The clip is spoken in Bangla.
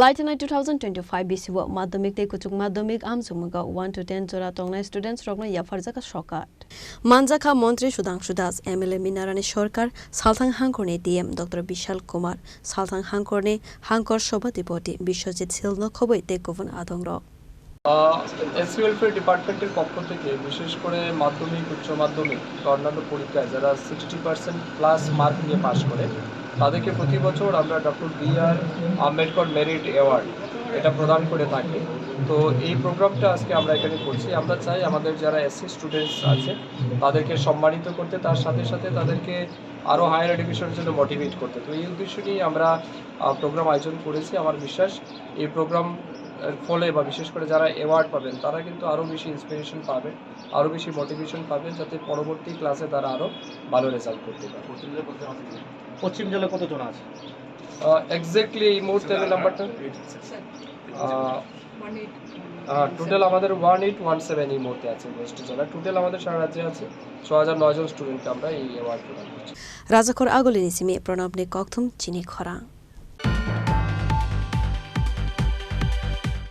Lightning 2025 BCW Madhyamik tei kuchuk Madhyamik amsumuga 1 to 10 jora tongnai students rokno yafarjaka shokat. Manjaka Montri Sudhanshu Das MLA Minarani Sorkar Salthang Hangkorni DM Dr. Bishal Kumar Salthang Hangkorni Hangkor Sobhatipoti Bishojit Silno khoboi tei gubun adongrok. SC welfare ডিপার্টমেন্টের পক্ষ থেকে বিশেষ করে মাধ্যমিক উচ্চ মাধ্যমিক অন্যান্য পরীক্ষায় যারা 60% প্লাস মার্ক নিয়ে পাশ করে তাদেরকে প্রতি বছর আমরা doctor B.R.. Ambedkar merit award এটা প্রদান করে থাকি। তো এই প্রোগ্রামটা আজকে আমরা এখানে করছি। আমরা চাই আমাদের যারা এসসি স্টুডেন্টস আছে তাদেরকে সম্মানিত করতে, তার সাথে সাথে তাদেরকে আরও হায়ার এডুকেশনের জন্য মোটিভেট করতে। তো এই উদ্দেশ্য নিয়ে আমরা প্রোগ্রাম আয়োজন করেছি। আমার বিশ্বাস এই প্রোগ্রাম ফলে বা বিশেষ করে যারা অ্যাওয়ার্ড পাবেন তারা কিন্তু আরও বেশি ইন্সপিরেশন পাবে, আরও বেশি মোটিভেশন পাবে, যাতে পরবর্তী ক্লাসে তারা আরও ভালো রেজাল্ট করতে পারে। পশ্চিম জেলায় কতজন আছে এক্স্যাক্টলি এই মুহূর্তে নাম্বারটা টোটাল আমাদের 1817 এই মুহূর্তে আছে ওয়েস্ট জেলা। টোটাল আমাদের সারা রাজ্যে আছে 6009 জন স্টুডেন্টকে আমরা এই অ্যাওয়ার্ড প্রদান করছি। Rajakor Agolini Simi Pranab Ni Kokthum Chini Khora.